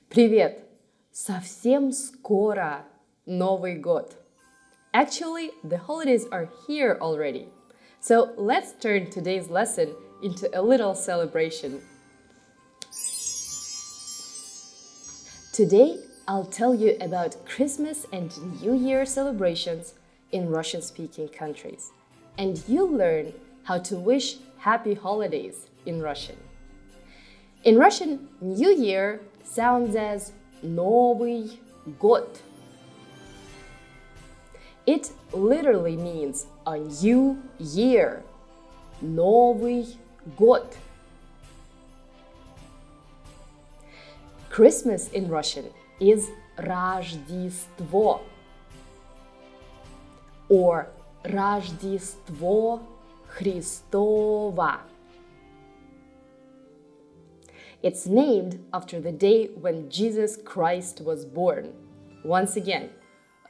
Привет! Совсем скоро Новый год. Actually, the holidays are here already. So let's turn today's lesson into a little celebration. Today, I'll tell you about Christmas and New Year celebrations in Russian-speaking countries. And you'll learn how to wish happy holidays in Russian. In Russian, New Year sounds as Новый год. It literally means a new year. Новый год. Christmas in Russian is Рождество or Рождество Христово. It's named after the day when Jesus Christ was born. Once again,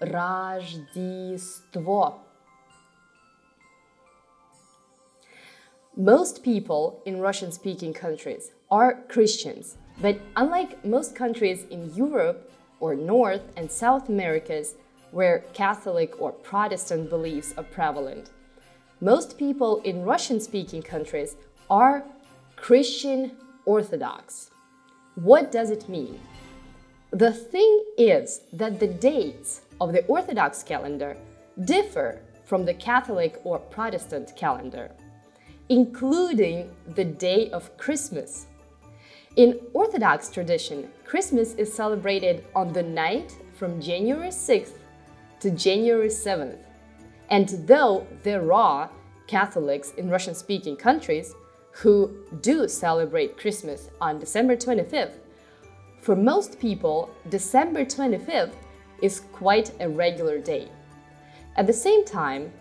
Рождество. Most people in Russian-speaking countries are Christians, but unlike most countries in Europe or North and South Americas, where Catholic or Protestant beliefs are prevalent, most people in Russian-speaking countries are Christian Orthodox. What does it mean? The thing is that the dates of the Orthodox calendar differ from the Catholic or Protestant calendar, including the day of Christmas. In Orthodox tradition, Christmas is celebrated on the night from January 6th to January 7th. And though there are Catholics in Russian-speaking countries who do celebrate Christmas on December 25th, for most people, December 25th is quite a regular day. At the same time,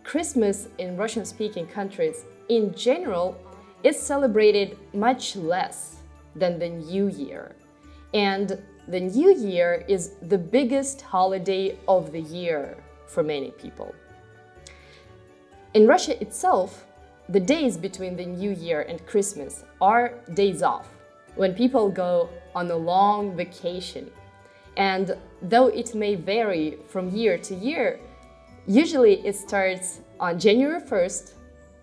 Christmas in Russian-speaking countries in general is celebrated much less than the New Year. And the New Year is the biggest holiday of the year for many people. In Russia itself, the days between the New Year and Christmas are days off, when people go on a long vacation. And though it may vary from year to year, usually it starts on January 1st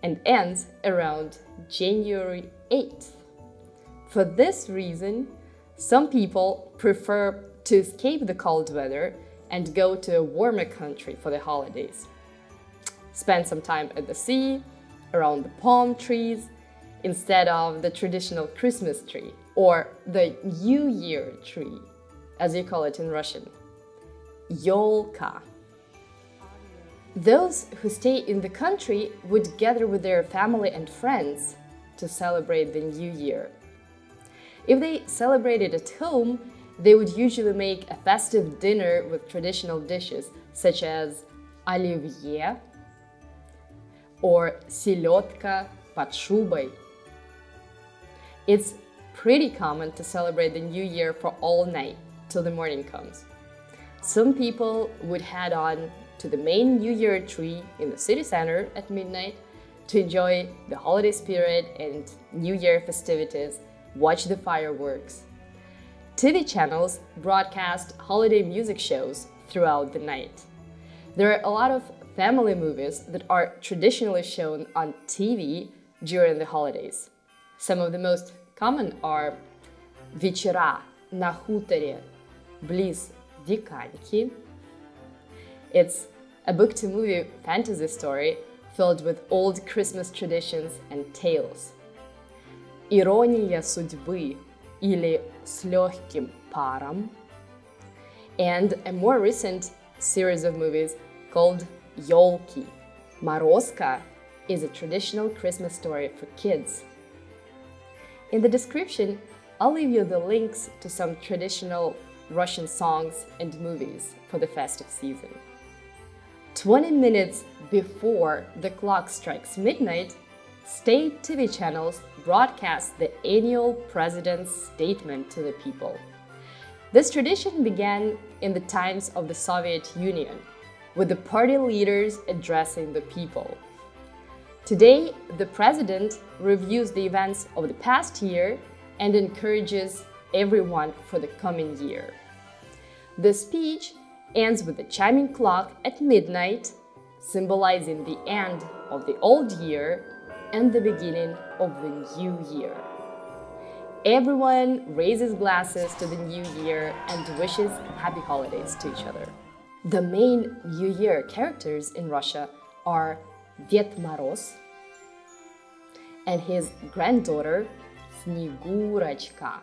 and ends around January 8th. For this reason, some people prefer to escape the cold weather and go to a warmer country for the holidays. Spend some time at the sea, around the palm trees, instead of the traditional Christmas tree or the New Year tree, as you call it in Russian, ёлка. Those who stay in the country would gather with their family and friends to celebrate the New Year. If they celebrated at home, they would usually make a festive dinner with traditional dishes such as оливье or селедка под шубой. It's pretty common to celebrate the New Year for all night till the morning comes. Some people would head on to the main New Year tree in the city center at midnight to enjoy the holiday spirit and New Year festivities, watch the fireworks. TV channels broadcast holiday music shows throughout the night. There are a lot of family movies that are traditionally shown on TV during the holidays. Some of the most common are «Вечера на хуторе близ Диканьки». It's a book-to-movie fantasy story filled with old Christmas traditions and tales. «Ирония судьбы» или «С легким паром». And a more recent series of movies called «Ёлки». Морозко is a traditional Christmas story for kids. In the description, I'll leave you the links to some traditional Russian songs and movies for the festive season. 20 minutes before the clock strikes midnight, state TV channels broadcast the annual president's statement to the people. This tradition began in the times of the Soviet Union, with the party leaders addressing the people. Today, the president reviews the events of the past year and encourages everyone for the coming year. The speech ends with the chiming clock at midnight, symbolizing the end of the old year and the beginning of the new year. Everyone raises glasses to the new year and wishes happy holidays to each other. The main New Year characters in Russia are Ded Moroz and his granddaughter Snegurachka.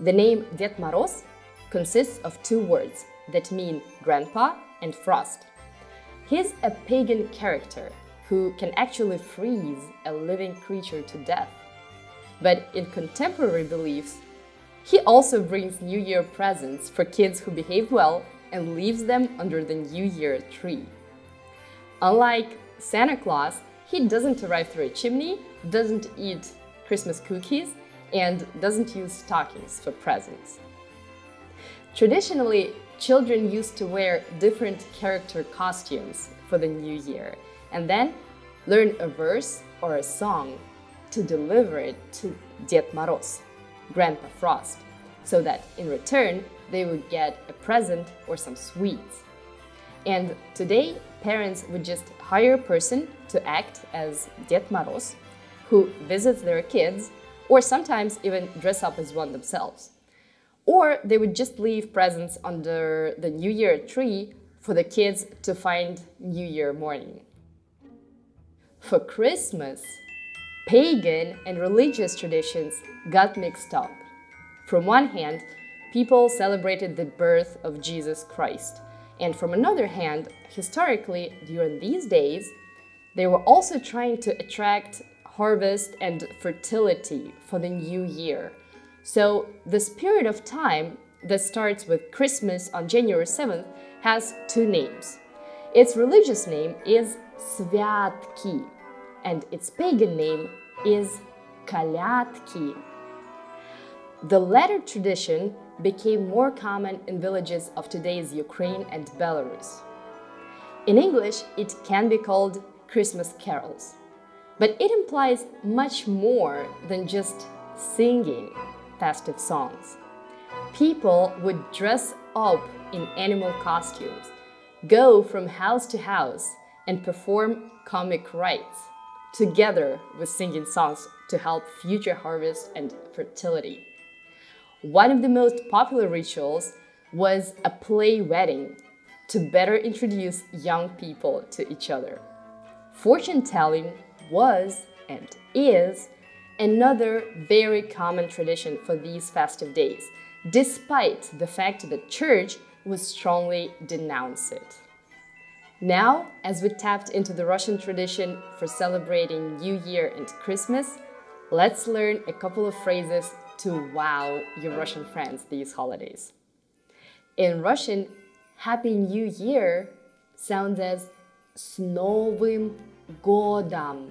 The name Ded Moroz consists of two words that mean grandpa and frost. He's a pagan character who can actually freeze a living creature to death. But in contemporary beliefs, he also brings New Year presents for kids who behave well and leaves them under the New Year tree. Unlike Santa Claus, he doesn't arrive through a chimney, doesn't eat Christmas cookies, and doesn't use stockings for presents. Traditionally, children used to wear different character costumes for the new year and then learn a verse or a song to deliver it to Ded Moroz, Grandpa Frost, so that in return they would get a present or some sweets. And today, parents would just hire a person to act as Ded Moroz, who visits their kids, or sometimes even dress up as one themselves. Or they would just leave presents under the New Year tree for the kids to find New Year morning. For Christmas, pagan and religious traditions got mixed up. From one hand, people celebrated the birth of Jesus Christ, and from another hand, historically, during these days, they were also trying to attract harvest and fertility for the new year. So this period of time that starts with Christmas on January 7th has two names. Its religious name is Svyatki, and its pagan name is Kalyatki. The latter tradition became more common in villages of today's Ukraine and Belarus. In English, it can be called Christmas carols, but it implies much more than just singing festive songs. People would dress up in animal costumes, go from house to house, and perform comic rites, together with singing songs to help future harvest and fertility. One of the most popular rituals was a play wedding to better introduce young people to each other. Fortune telling was and is another very common tradition for these festive days, despite the fact that church would strongly denounce it. Now, as we tapped into the Russian tradition for celebrating New Year and Christmas, let's learn a couple of phrases to wow your Russian friends these holidays. In Russian, Happy New Year sounds as "С Новым годом."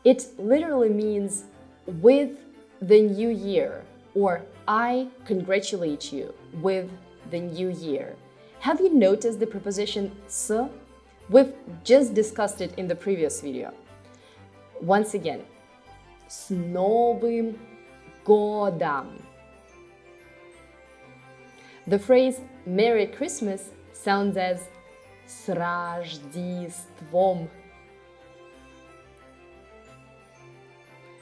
It literally means "with the new year" or "I congratulate you with the new year." Have you noticed the preposition "s"? We've just discussed it in the previous video. Once again, "С Новым годом." The phrase "Merry Christmas" sounds as "С Рождеством."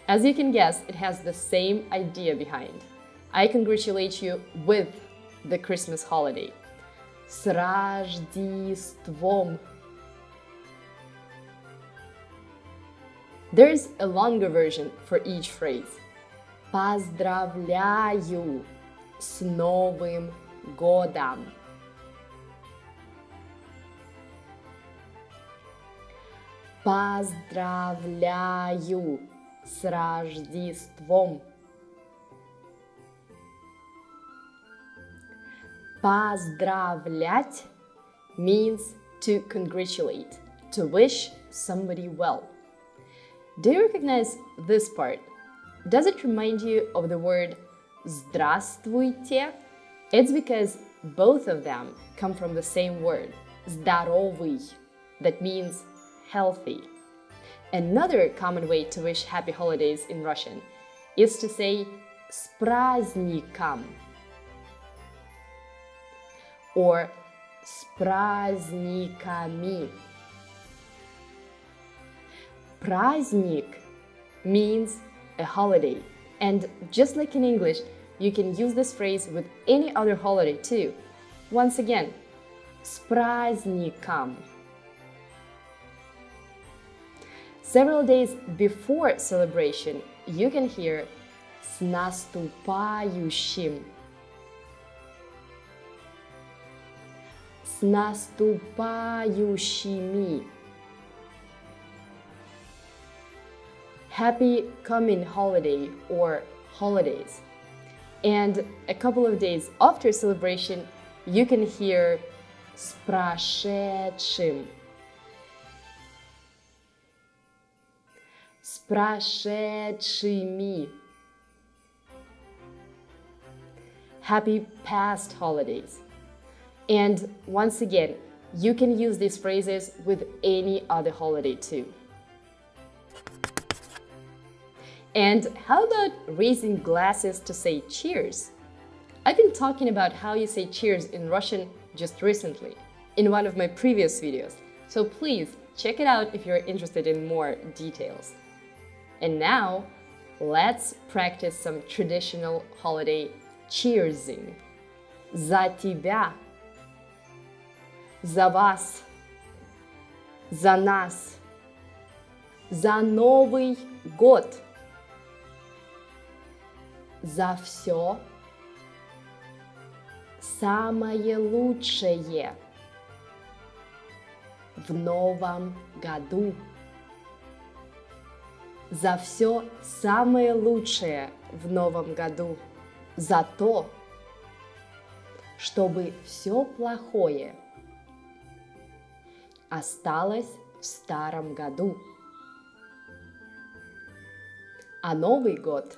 As you can guess, it has the same idea behind. I congratulate you with the Christmas holiday. С Рождеством. There's a longer version for each phrase. Поздравляю с Новым годом. Поздравляю с Рождеством. Поздравлять means to congratulate, to wish somebody well. Do you recognize this part? Does it remind you of the word здравствуйте? It's because both of them come from the same word, здоровый, that means healthy. Another common way to wish happy holidays in Russian is to say "с праздником" or "с праздниками". Праздник means a holiday, and just like in English, you can use this phrase with any other holiday too. Once again, "с праздником". Several days before celebration, you can hear "с наступающим", "с наступающими". Happy coming holiday or holidays. And a couple of days after celebration, you can hear "с прошедшим", "с прошедшими". Happy past holidays. And once again, you can use these phrases with any other holiday too. And how about raising glasses to say cheers? I've been talking about how you say cheers in Russian just recently, in one of my previous videos, so please check it out if you're interested in more details. And now, let's practice some traditional holiday cheersing. За тебя, за вас, за нас, за Новый год, за все, самое лучшее в новом году. За все самое лучшее в новом году. За то, чтобы все плохое осталось в старом году. А Новый год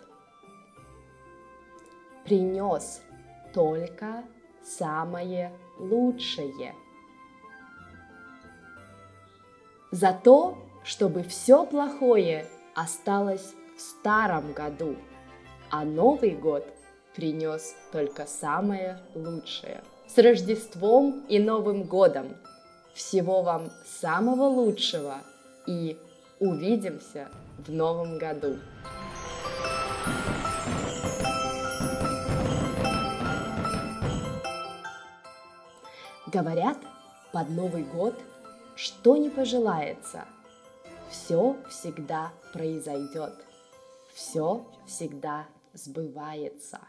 принес только самое лучшее. За то, чтобы все плохое осталось в старом году, а Новый год принес только самое лучшее. С Рождеством и Новым годом! Всего вам самого лучшего и увидимся в Новом году! Говорят, под Новый год что не пожелается, все всегда произойдет, все всегда сбывается.